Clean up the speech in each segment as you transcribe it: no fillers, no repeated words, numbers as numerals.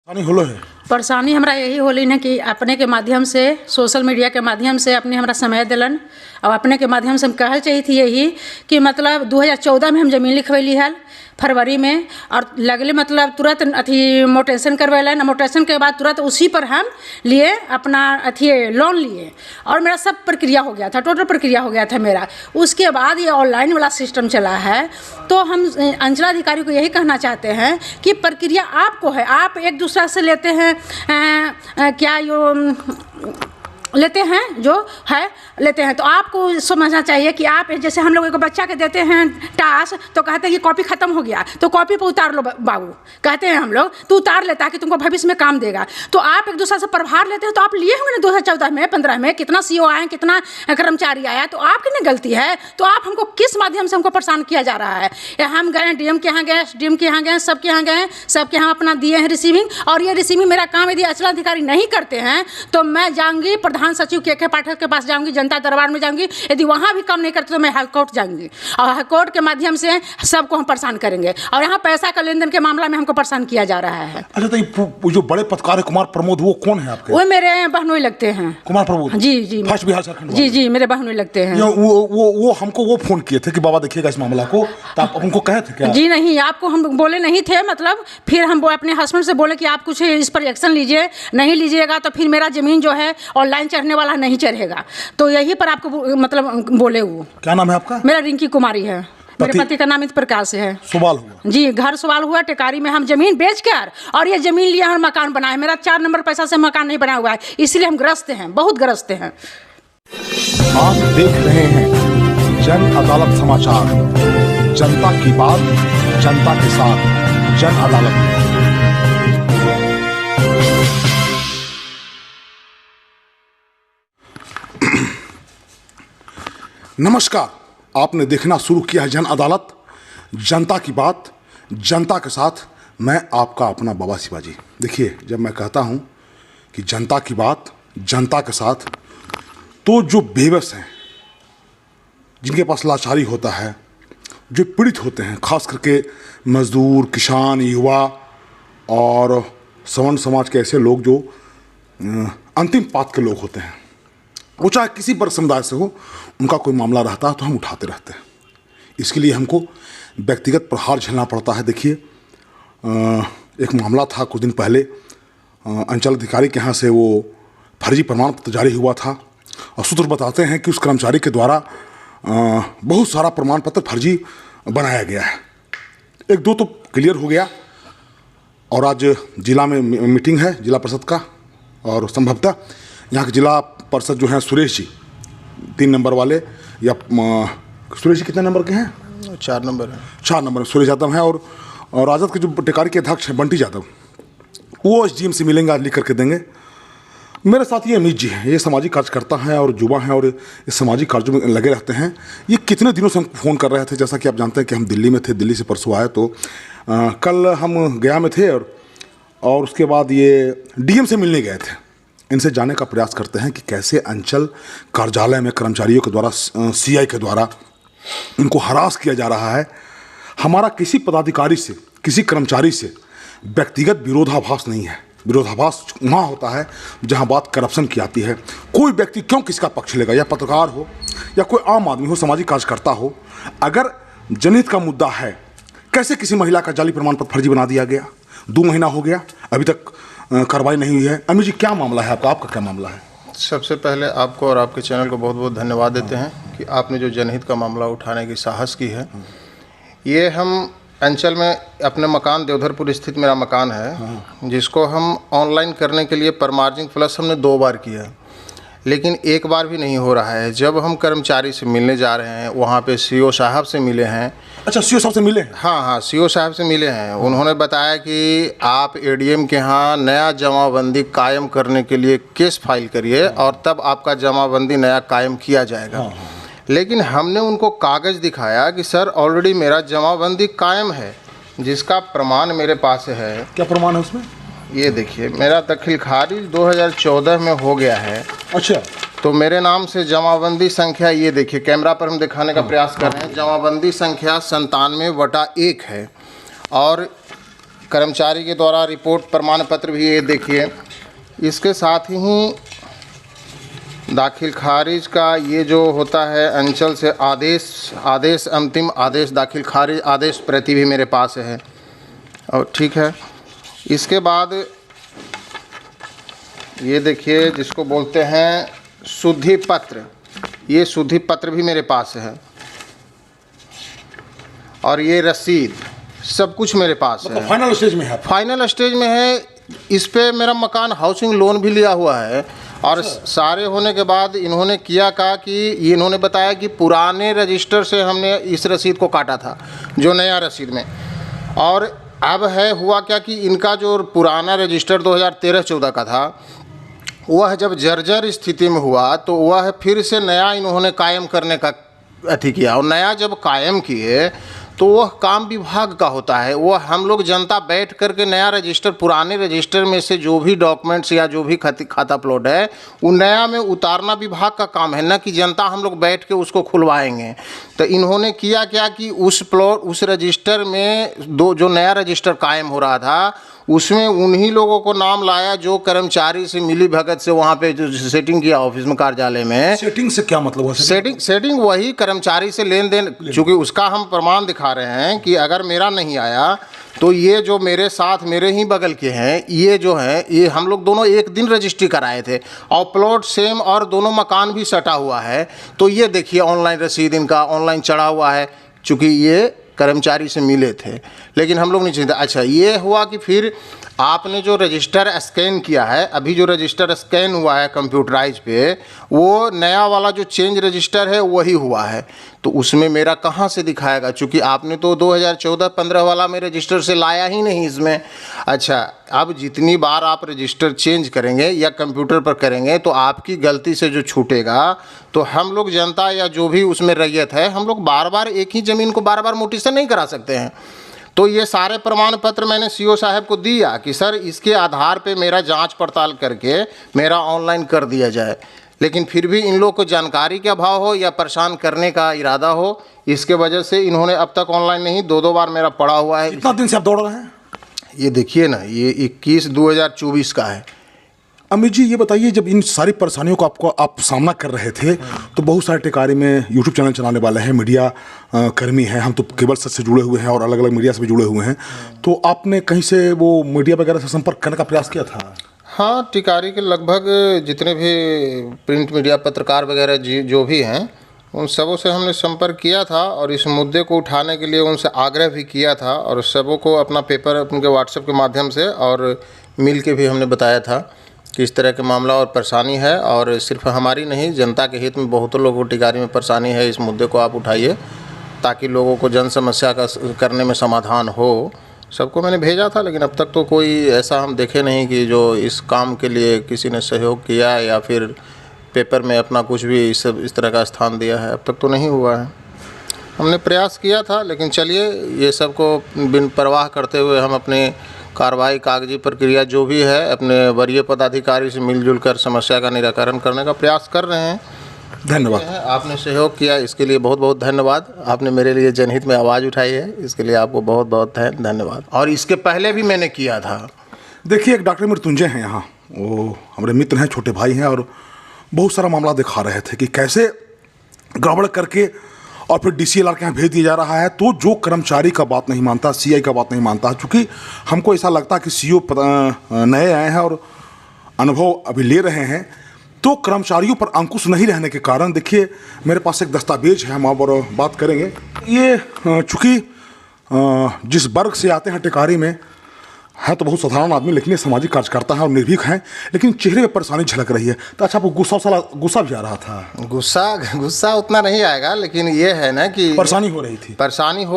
परेशानी हमरा यही होली न कि अपने के माध्यम से, सोशल मीडिया के माध्यम से अपने हमरा समय दिलन और अपने के माध्यम से हम कहल चाहिए थी यही कि मतलब 2014 में हम जमीन लिखवैली है फरवरी में, और लगले मतलब तुरंत अथी मोटेशन करवैलन। मोटेशन के बाद तुरंत उसी पर हम लिए अपना अथी लोन लिए और मेरा सब प्रक्रिया हो गया था, टोटल प्रक्रिया हो गया था मेरा। उसके बाद ये ऑनलाइन वाला सिस्टम चला है, तो हम अंचलाधिकारी को यही कहना चाहते हैं कि प्रक्रिया आपको है, आप एक दूसरा से लेते हैं क्या यो लेते हैं जो है लेते हैं, तो आपको समझना चाहिए कि आप जैसे हम लोग एक बच्चा के देते हैं टास्क तो कहते हैं कि कॉपी ख़त्म हो गया तो कॉपी पर उतार लो बाबू, कहते हैं हम लोग, तो उतार ले ताकि तुमको भविष्य में काम देगा। तो आप एक दूसरे से प्रभार लेते हैं, तो आप लिए होंगे ना 2014 में 15 में कितना CO आए, कितना कर्मचारी आया, तो आपकी नहीं गलती है। तो आप हमको किस माध्यम से हमको परेशान किया जा रहा है? हम गए DM के यहाँ गए, SDM के यहाँ गए, सबके यहाँ गए, सबके यहाँ अपना दिए हैं रिसीविंग, और ये रिसीविंग मेरा काम यदि अंचलाधिकारी नहीं करते हैं तो मैं जाऊँगी प्रधान सचिव के पाठक के पास जाऊंगी, जनता दरबार में जाऊंगी। यदि वहां भी काम नहीं करते तो मैं हाईकोर्ट जाऊंगी और हाईकोर्ट के माध्यम से सबको हम परेशान करेंगे। और यहाँ पैसा का लेन देन के मामला में हमको परेशान किया जा रहा है। अच्छा, तो जो बड़े पत्रकार है कुमार प्रमोद, वो कौन है आपके? वो मेरे बहनोई लगते हैं। कुमार प्रमोद? जी फर्स्ट बिहार झारखंड? जी मेरे बहनोई लगते हैं। वो हमको वो फोन किए थे कि बाबा देखिएगा इस मामला को, तो आप उनको कहे थे क्या? जी नहीं, आपको हम बोले नहीं थे, मतलब फिर हम अपने हस्बैंड से बोले कि आप कुछ इस पर एक्शन लीजिए, नहीं लीजिएगा तो फिर मेरा जमीन जो है ऑनलाइन चढ़ने वाला नहीं चढ़ेगा। तो यही पर आपको मतलब बोले। वो क्या नाम है आपका? मेरा रिंकी कुमारी है। मेरे पति का नाम इंद्र प्रकाश है। सवाल हुआ जी, घर सवाल हुआ टेकारी में, हम जमीन बेचकर और ये जमीन लिया और मकान बनाए। मेरा 4 नंबर पैसा से मकान नहीं बना हुआ है, इसलिए हम ग्रस्त हैं, बहुत ग्रस्त हैं। आप देख रहे हैं जन अदालत समाचार, जनता की बात जनता के साथ, जन अदालत। नमस्कार, आपने देखना शुरू किया है जन अदालत, जनता की बात जनता के साथ। मैं आपका अपना बाबा शिवाजी। देखिए, जब मैं कहता हूं कि जनता की बात जनता के साथ, तो जो बेबस हैं, जिनके पास लाचारी होता है, जो पीड़ित होते हैं, खास करके मजदूर, किसान, युवा और सवर्ण समाज के ऐसे लोग जो अंतिम पात के लोग होते हैं, वो चाहे किसी पर समुदाय से हो, उनका कोई मामला रहता है तो हम उठाते रहते हैं। इसके लिए हमको व्यक्तिगत प्रहार झेलना पड़ता है। देखिए, एक मामला था कुछ दिन पहले, अंचल अधिकारी के यहाँ से वो फर्जी प्रमाण पत्र जारी हुआ था और सूत्र बताते हैं कि उस कर्मचारी के द्वारा बहुत सारा प्रमाण पत्र फर्जी बनाया गया है। 1-2 तो क्लियर हो गया और आज जिला में मीटिंग है जिला परिषद का, और संभवतः यहाँ के जिला परिषद जो हैं सुरेश जी 3 नंबर वाले, या सुरेश जी कितने नंबर के हैं? 4 नंबर है। 4 नंबर सुरेश यादव हैं, और राजद के जो टेकारी के अध्यक्ष हैं बंटी यादव, वो SDM से मिलेंगे, आज लिख करके देंगे। मेरे साथ ये अमित जी हैं, ये सामाजिक कार्यकर्ता हैं और युवा हैं और इस सामाजिक कार्यों में लगे रहते हैं। ये कितने दिनों से हम फ़ोन कर रहे थे, जैसा कि आप जानते हैं कि हम दिल्ली में थे, दिल्ली से परसों आए, तो कल हम गया में थे और उसके बाद ये DM से मिलने गए थे। इनसे जानने का प्रयास करते हैं कि कैसे अंचल कार्यालय में कर्मचारियों के द्वारा, CI के द्वारा इनको हरास किया जा रहा है। हमारा किसी पदाधिकारी से, किसी कर्मचारी से व्यक्तिगत विरोधाभास नहीं है। विरोधाभास वहाँ होता है जहाँ बात करप्शन की आती है। कोई व्यक्ति क्यों किसका पक्ष लेगा, या पत्रकार हो या कोई आम आदमी हो, सामाजिक कार्यकर्ता हो, अगर जनहित का मुद्दा है, कैसे किसी महिला का जाली प्रमाण पत्र फर्जी बना दिया गया? 2 महीना हो गया, अभी तक कार्रवाई नहीं हुई है। अमित जी, क्या मामला है आपका क्या मामला है? सबसे पहले आपको और आपके चैनल को बहुत बहुत धन्यवाद देते हैं कि आपने जो जनहित का मामला उठाने की साहस की है। ये हम अंचल में अपने मकान, देवधरपुर स्थित मेरा मकान है, जिसको हम ऑनलाइन करने के लिए परमार्जिंग प्लस हमने 2 बार किया, लेकिन एक बार भी नहीं हो रहा है। जब हम कर्मचारी से मिलने जा रहे हैं, वहाँ पे CO साहब से मिले हैं। अच्छा, CO साहब से मिले? हाँ, CO साहब से मिले हैं। उन्होंने बताया कि आप ADM के यहाँ नया जमाबंदी कायम करने के लिए केस फाइल करिए और तब आपका जमाबंदी नया कायम किया जाएगा। लेकिन हमने उनको कागज़ दिखाया कि सर ऑलरेडी मेरा जमाबंदी कायम है, जिसका प्रमाण मेरे पास है। क्या प्रमाण है उसमें? ये देखिए, मेरा दखल खारिज 2014 में हो गया है। अच्छा, तो मेरे नाम से जमाबंदी संख्या, ये देखिए कैमरा पर हम दिखाने का प्रयास कर रहे हैं, जमाबंदी संख्या 97/1 है और कर्मचारी के द्वारा रिपोर्ट प्रमाण पत्र भी ये देखिए। इसके साथ ही दाखिल खारिज का ये जो होता है अंचल से आदेश अंतिम आदेश दाखिल खारिज आदेश प्रति भी मेरे पास है। और ठीक है, इसके बाद ये देखिए जिसको बोलते हैं शुद्धि पत्र, ये शुद्धि पत्र भी मेरे पास है। और ये रसीद, सब कुछ मेरे पास है। फाइनल स्टेज में है? फाइनल स्टेज में है। इस पे मेरा मकान हाउसिंग लोन भी लिया हुआ है। और सारे होने के बाद इन्होंने किया का कि इन्होंने बताया कि पुराने रजिस्टर से हमने इस रसीद को काटा था, जो नया रसीद में। और अब है हुआ क्या कि इनका जो पुराना रजिस्टर 2013-14 का था, वह जब जर्जर स्थिति में हुआ तो वह फिर से नया इन्होंने कायम करने का अथी किया। और नया जब कायम किए तो वह काम विभाग का होता है। वह हम लोग जनता बैठ करके नया रजिस्टर, पुराने रजिस्टर में से जो भी डॉक्यूमेंट्स या जो भी खाता प्लॉट है वो नया में उतारना विभाग का काम है, न कि जनता हम लोग बैठ के उसको खुलवाएंगे। तो इन्होंने किया क्या कि उस प्लॉट, उस रजिस्टर में जो नया रजिस्टर कायम हो रहा था उसमें उन्हीं लोगों को नाम लाया जो कर्मचारी से मिली भगत से वहाँ पे जो सेटिंग किया ऑफिस में, कार्यालय में। सेटिंग से क्या मतलब है? सेटिंग वही कर्मचारी से लेन देन, चूँकि उसका हम प्रमाण दिखा रहे हैं कि अगर मेरा नहीं आया तो ये जो मेरे साथ मेरे ही बगल के हैं, ये जो हैं, ये हम लोग दोनों एक दिन रजिस्ट्री कराए थे और प्लॉट सेम और दोनों मकान भी सटा हुआ है। तो ये देखिए ऑनलाइन रसीद इनका ऑनलाइन चढ़ा हुआ है, चूँकि ये कर्मचारी से मिले थे। लेकिन हम लोग नहीं चाहते। अच्छा, ये हुआ कि फिर आपने जो रजिस्टर स्कैन किया है, अभी जो रजिस्टर स्कैन हुआ है कंप्यूटराइज पे, वो नया वाला जो चेंज रजिस्टर है वही हुआ है। तो उसमें मेरा कहाँ से दिखाएगा, क्योंकि आपने तो 2014-15 वाला में रजिस्टर से लाया ही नहीं इसमें। अच्छा, अब जितनी बार आप रजिस्टर चेंज करेंगे या कंप्यूटर पर करेंगे तो आपकी गलती से जो छूटेगा तो हम लोग जनता या जो भी उसमें रैयत है, हम लोग बार बार एक ही ज़मीन को बार बार मोटिशन नहीं करा सकते हैं। तो ये सारे प्रमाण पत्र मैंने सीओ साहब को दिया कि सर इसके आधार पे मेरा जांच पड़ताल करके मेरा ऑनलाइन कर दिया जाए। लेकिन फिर भी इन लोग को जानकारी का अभाव हो या परेशान करने का इरादा हो, इसके वजह से इन्होंने अब तक ऑनलाइन नहीं, 2 बार मेरा पड़ा हुआ है। कितना दिन से आप दौड़ रहे हैं? ये देखिए ना, ये 21/2024 का है। अमित जी, ये बताइए, जब इन सारी परेशानियों को आप सामना कर रहे थे तो बहुत सारे टिकारी में यूट्यूब चैनल चलाने वाले हैं, मीडिया कर्मी हैं, हम तो केबल से जुड़े हुए हैं और अलग अलग मीडिया से भी जुड़े हुए हैं। तो आपने कहीं से वो मीडिया वगैरह से संपर्क करने का प्रयास किया था? हाँ, टिकारी के लगभग जितने भी प्रिंट मीडिया पत्रकार वगैरह जो भी हैं उन सबों से हमने संपर्क किया था और इस मुद्दे को उठाने के लिए उनसे आग्रह भी किया था। और सबों को अपना पेपर उनके व्हाट्सएप के माध्यम से और मिल के भी हमने बताया था कि इस तरह के मामला और परेशानी है। और सिर्फ हमारी नहीं, जनता के हित में बहुत लोगों को टिकारी में परेशानी है। इस मुद्दे को आप उठाइए ताकि लोगों को जन समस्या का करने में समाधान हो। सबको मैंने भेजा था, लेकिन अब तक तो कोई ऐसा हम देखे नहीं कि जो इस काम के लिए किसी ने सहयोग किया या फिर पेपर में अपना कुछ भी इस तरह का स्थान दिया है। अब तक तो नहीं हुआ है। हमने प्रयास किया था, लेकिन चलिए, ये सबको बिन परवाह करते हुए हम अपनी कार्रवाई, कागजी प्रक्रिया जो भी है, अपने वरीय पदाधिकारी से मिलजुल कर समस्या का निराकरण करने का प्रयास कर रहे हैं। धन्यवाद। आपने सहयोग किया, इसके लिए बहुत बहुत धन्यवाद। आपने मेरे लिए जनहित में आवाज़ उठाई है, इसके लिए आपको बहुत बहुत धन्यवाद। और इसके पहले भी मैंने किया था। देखिए, एक डॉक्टर मृत्युंजय हैं यहाँ, वो हमारे मित्र हैं, छोटे भाई हैं, और बहुत सारा मामला दिखा रहे थे कि कैसे गड़बड़ करके और फिर DCLR के यहाँ भेज दिया जा रहा है। तो जो कर्मचारी का बात नहीं मानता, CI का बात नहीं मानता, चूँकि हमको ऐसा लगता है कि CO नए आए हैं और अनुभव अभी ले रहे हैं, तो कर्मचारियों पर अंकुश नहीं रहने के कारण, देखिए मेरे पास एक दस्तावेज है, हम आप और बात करेंगे। ये चूँकि जिस वर्ग से आते हैं टिकारी में, है तो बहुत साधारण आदमी, लेकिन ये सामाजिक कार्यकर्ता है और निर्भीक हैं, लेकिन चेहरे पे परेशानी झलक रही है। तो अच्छा, आपको गुस्सा भी आ रहा था? गुस्सा उतना नहीं आएगा, लेकिन ये है ना कि परेशानी हो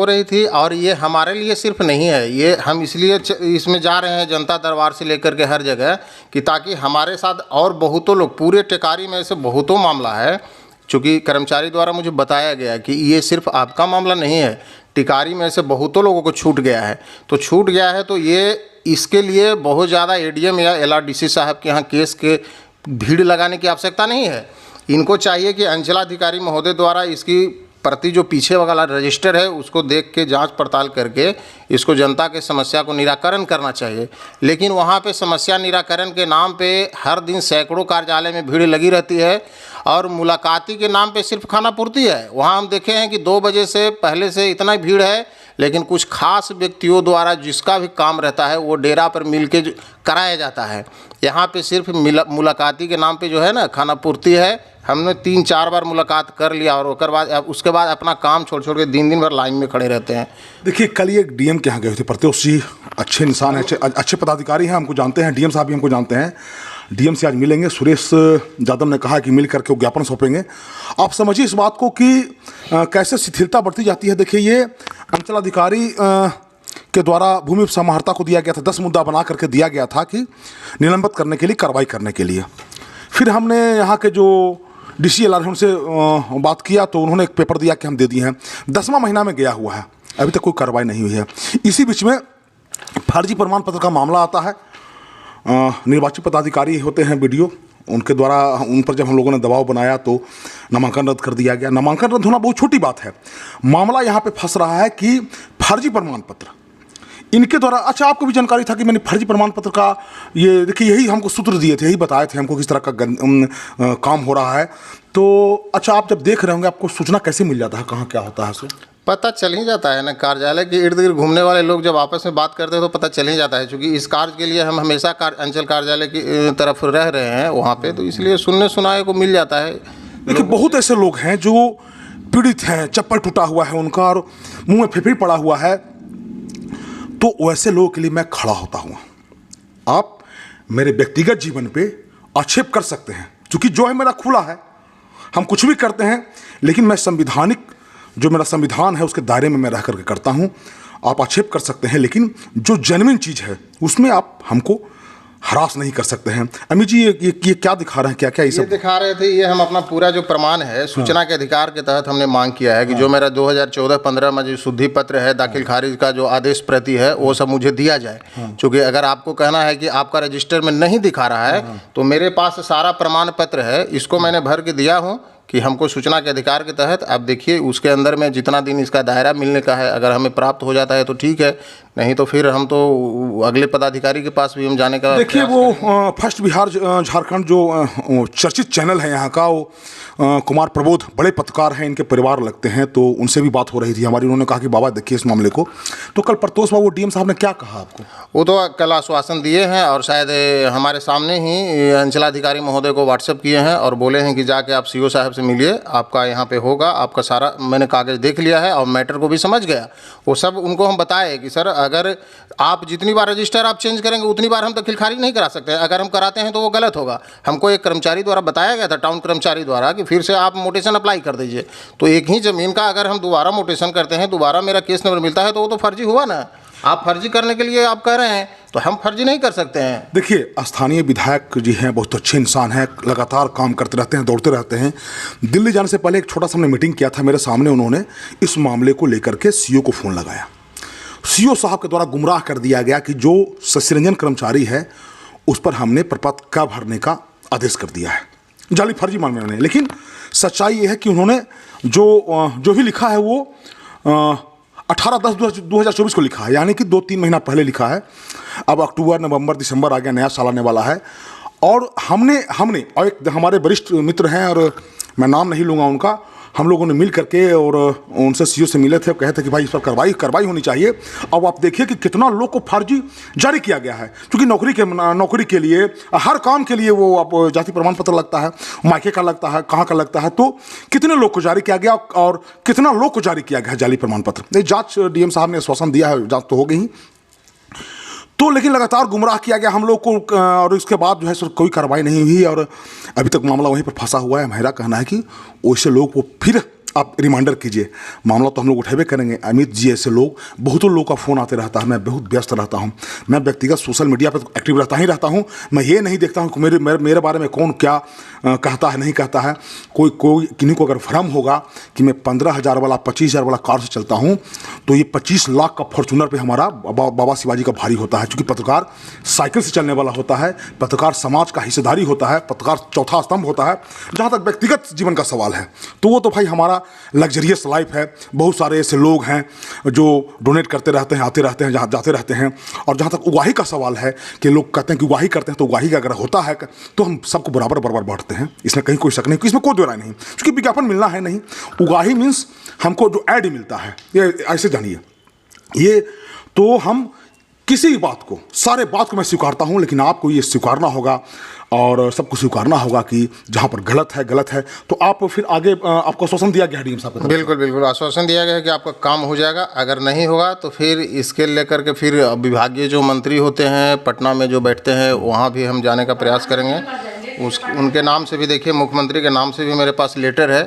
रही थी। और ये हमारे लिए सिर्फ नहीं है, ये हम इसलिए इसमें जा रहे हैं जनता दरबार से लेकर के हर जगह, कि ताकि हमारे साथ और बहुतों लोग, पूरे टिकारी में से बहुतों मामला है। चूँकि कर्मचारी द्वारा मुझे बताया गया कि ये सिर्फ आपका मामला नहीं है, टिकारी में से बहुतों लोगों को छूट गया है। तो छूट गया है तो ये इसके लिए बहुत ज़्यादा ADM या LRDC साहब के यहाँ केस के भीड़ लगाने की आवश्यकता नहीं है। इनको चाहिए कि अंचलाधिकारी महोदय द्वारा इसकी प्रति जो पीछे वाला रजिस्टर है उसको देख के जांच पड़ताल करके इसको जनता के समस्या को निराकरण करना चाहिए। लेकिन वहाँ पे समस्या निराकरण के नाम पे हर दिन सैकड़ों कार्यालय में भीड़ लगी रहती है और मुलाकाती के नाम पे सिर्फ खाना पूर्ति है। वहाँ हम देखे हैं कि 2 बजे से पहले से इतना भीड़ है, लेकिन कुछ खास व्यक्तियों द्वारा जिसका भी काम रहता है वो डेरा पर मिल के कराया जाता है। यहाँ पे सिर्फ मुलाकाती के नाम पे जो है ना खाना पूर्ति है। हमने 3-4 बार मुलाकात कर लिया और उसके बाद अपना काम छोड़ के दिन भर लाइन में खड़े रहते हैं। देखिए, कल ये डीएम के यहाँ गए थे प्रत्योष जी, अच्छे इंसान हैं, अच्छे पदाधिकारी हैं, हमको जानते हैं, डीएम साहब भी हमको जानते हैं। डीएम से आज मिलेंगे, सुरेश यादव ने कहा कि मिल करके वो ज्ञापन सौंपेंगे। आप समझिए इस बात को कि कैसे शिथिलता बढ़ती जाती है। देखिए, ये अंचलाधिकारी के द्वारा भूमि समाहर्ता को दिया गया था, 10 मुद्दा बना करके दिया गया था कि निलंबित करने के लिए, कार्रवाई करने के लिए। फिर हमने यहाँ के जो DCLR उनसे बात किया तो उन्होंने एक पेपर दिया कि हम दे दिए हैं। 10वां महीना में गया हुआ है, अभी तक कोई कार्रवाई नहीं हुई है। इसी बीच में फर्जी प्रमाण पत्र का मामला आता है। निर्वाचित पदाधिकारी होते हैं BDO, उनके द्वारा उन पर जब हम लोगों ने दबाव बनाया तो नामांकन रद्द कर दिया गया। नामांकन रद्द होना बहुत छोटी बात है, मामला यहाँ पे फंस रहा है कि फर्जी प्रमाण पत्र इनके द्वारा। अच्छा, आपको भी जानकारी था कि मैंने फर्जी प्रमाण पत्र का ये देखिए, यही हमको सूत्र दिए थे, यही बताए थे हमको किस तरह का काम हो रहा है। तो अच्छा, आप जब देख रहे होंगे आपको सूचना कैसे मिल जाता है, कहाँ क्या होता है? पता चल ही जाता है ना, कार्यालय के इर्द गिर्द घूमने वाले लोग जब आपस में बात करते हैं तो पता चल ही जाता है। क्योंकि इस कार्य के लिए हम हमेशा अंचल कार्यालय की तरफ रह रहे हैं वहाँ पे, तो इसलिए सुनने सुनाए को मिल जाता है। देखिए, बहुत ऐसे लोग हैं जो पीड़ित हैं, चप्पल टूटा हुआ है उनका और मुंह में फिफिड़ी पड़ा हुआ है, तो वैसे लोगों के लिए मैं खड़ा होता हूँ। आप मेरे व्यक्तिगत जीवन पे आक्षेप कर सकते हैं, क्योंकि जो है मेरा खुला है, हम कुछ भी करते हैं, लेकिन मैं संविधानिक जो मेरा संविधान है उसके दायरे में मैं रह करके करता हूँ। आप आक्षेप कर सकते हैं, लेकिन जो जेन्युइन चीज़ है उसमें आप हमको हरास नहीं कर सकते हैं। अमित जी, ये क्या दिखा रहे हैं, क्या क्या ये दिखा रहे थे? ये हम अपना पूरा जो प्रमाण है सूचना के अधिकार के तहत हमने मांग किया है कि जो मेरा 2014-15 में जो शुद्धि पत्र है, दाखिल खारिज का जो आदेश प्रति है, वो सब मुझे दिया जाए। क्योंकि अगर आपको कहना है कि आपका रजिस्टर में नहीं दिखा रहा है तो मेरे पास सारा प्रमाण पत्र है, इसको मैंने भर के दिया हूँ कि हमको सूचना के अधिकार के तहत आप देखिए उसके अंदर में जितना दिन इसका दायरा मिलने का है, अगर हमें प्राप्त हो जाता है तो ठीक है, नहीं तो फिर हम तो अगले पदाधिकारी के पास भी हम जाने का। देखिए, वो फर्स्ट बिहार झारखंड जो चर्चित चैनल है यहाँ का, वो कुमार प्रबोध बड़े पत्रकार हैं, इनके परिवार लगते हैं, तो उनसे भी बात हो रही थी हमारी। उन्होंने कहा कि बाबा देखिए इस मामले को। तो कल प्रतोष बाबू डीएम साहब ने क्या कहा आपको? वो तो कल आश्वासन दिए हैं और शायद हमारे सामने ही अंचलाधिकारी महोदय को व्हाट्सएप किए हैं और बोले हैं कि जाके आप CO साहब से मिलिए, आपका यहाँ पे होगा, आपका सारा मैंने कागज़ देख लिया है और मैटर को भी समझ गया। वो सब उनको हम बताए कि सर अगर आप जितनी बार रजिस्टर आप चेंज करेंगे उतनी बार हम दाखिल खारिज नहीं करा सकते हैं। अगर हम कराते हैं तो वो गलत होगा। हमको एक कर्मचारी द्वारा बताया गया था, टाउन कर्मचारी द्वारा, कि फिर से आप मोटेशन अप्लाई कर दीजिए। तो एक ही ज़मीन का अगर हम दोबारा मोटेशन करते हैं, दोबारा मेरा केस नंबर मिलता है, तो वो तो फर्जी हुआ ना। आप फर्जी करने के लिए आप कह रहे हैं तो हम फर्जी नहीं कर सकते हैं। देखिए, स्थानीय विधायक जी हैं, बहुत अच्छे इंसान हैं, लगातार काम करते रहते हैं, दौड़ते रहते हैं। दिल्ली जाने से पहले एक छोटा सा हमने मीटिंग किया था, मेरे सामने उन्होंने इस मामले को लेकर के CO को फ़ोन लगाया। CO साहब के द्वारा गुमराह कर दिया गया कि जो सस्यरंजन कर्मचारी है उस पर हमने प्रपत्र का भरने का आदेश कर दिया है, जाली फर्जी मामले में। लेकिन सच्चाई ये है कि उन्होंने जो भी लिखा है वो 18/10/2024 को लिखा है, यानी कि 2-3 महीना पहले लिखा है। अब अक्टूबर, नवंबर, दिसंबर आ गया, नया साल आने वाला है। और हमने और एक हमारे वरिष्ठ मित्र हैं, और मैं नाम नहीं लूँगा उनका, हम लोगों ने मिल करके और उनसे CO से मिले थे, कहे थे कि भाई इस पर कार्रवाई होनी चाहिए। अब आप देखिए कि कितना लोग को फर्जी जारी किया गया है, क्योंकि नौकरी के लिए, हर काम के लिए वो आप जाति प्रमाण पत्र लगता है, मायके का लगता है, कहाँ का लगता है, तो कितने लोग को जारी किया गया और कितना लोग को जारी किया गया जाली प्रमाण पत्र। जाँच DM साहब ने आश्वासन दिया है, जाँच तो हो गई, तो लेकिन लगातार गुमराह किया गया हम लोग को, और इसके बाद जो है सर कोई कार्रवाई नहीं हुई और अभी तक मामला वहीं पर फंसा हुआ है। मेरा कहना है कि वैसे लोग को फिर आप रिमाइंडर कीजिए, मामला तो हम लोग उठेबे करेंगे। अमित जी, ऐसे लोग, बहुतों लोगों का फ़ोन आते रहता है, मैं बहुत व्यस्त रहता हूँ, मैं व्यक्तिगत सोशल मीडिया पर एक्टिव रहता ही रहता हूँ। मैं ये नहीं देखता हूँ कि मेरे बारे में कौन क्या कहता है नहीं कहता है। कोई किन्हीं को अगर भ्रम होगा कि मैं 15,000 वाला 25,000 वाला कार से चलता हूँ, तो ये 25 लाख का फॉर्चूनर पे हमारा बाबा शिवाजी का भारी होता है। क्योंकि पत्रकार साइकिल से चलने वाला होता है, पत्रकार समाज का हिस्सेदारी होता है, पत्रकार चौथा स्तंभ होता है। जहाँ तक व्यक्तिगत जीवन का सवाल है तो वो तो भाई हमारा लग्जरियस लाइफ है। बहुत सारे ऐसे लोग हैं जो डोनेट करते रहते हैं, आते रहते हैं, जहाँ जाते रहते हैं। और जहाँ तक उगाही का सवाल है कि लोग कहते हैं कि उगाही करते हैं, तो उगाही का अगर होता है तो हम सबको बराबर बांटते हैं, इसमें कहीं कोई शक नहीं, इसमें कोई दो राय नहीं। क्योंकि विज्ञापन मिलना है नहीं, उगाही मीन्स हमको जो ऐड मिलता है, ये ऐसे जानिए। ये तो हम किसी बात को, सारे बात को मैं स्वीकारता हूं, लेकिन आपको ये स्वीकारना होगा और सबको स्वीकारना होगा कि जहां पर गलत है। तो आप फिर आगे आपको आश्वासन दिया गया है डीएम साहब को? बिल्कुल आश्वासन दिया गया है कि आपका काम हो जाएगा। अगर नहीं होगा तो फिर इसके लेकर के फिर विभागीय जो मंत्री होते हैं पटना में जो बैठते हैं, वहाँ भी हम जाने का प्रयास करेंगे। उनके नाम से भी, देखिए मुख्यमंत्री के नाम से भी मेरे पास लेटर है,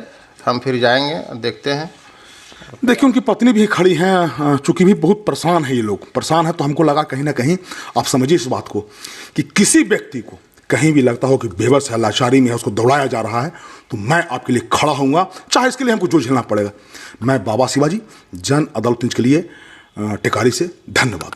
हम फिर जाएंगे, देखते हैं। देखिए उनकी पत्नी भी खड़ी हैं, चूंकि भी बहुत परेशान है, ये लोग परेशान है। तो हमको लगा कहीं ना कहीं, आप समझिए इस बात को, कि किसी व्यक्ति को कहीं भी लगता हो कि बेबस है, लाचारी में है, उसको दौड़ाया जा रहा है, तो मैं आपके लिए खड़ा होऊंगा, चाहे इसके लिए हमको जो झेलना पड़ेगा। मैं बाबा शिवाजी, जन अदालत के लिए टेकारी से धन्यवाद।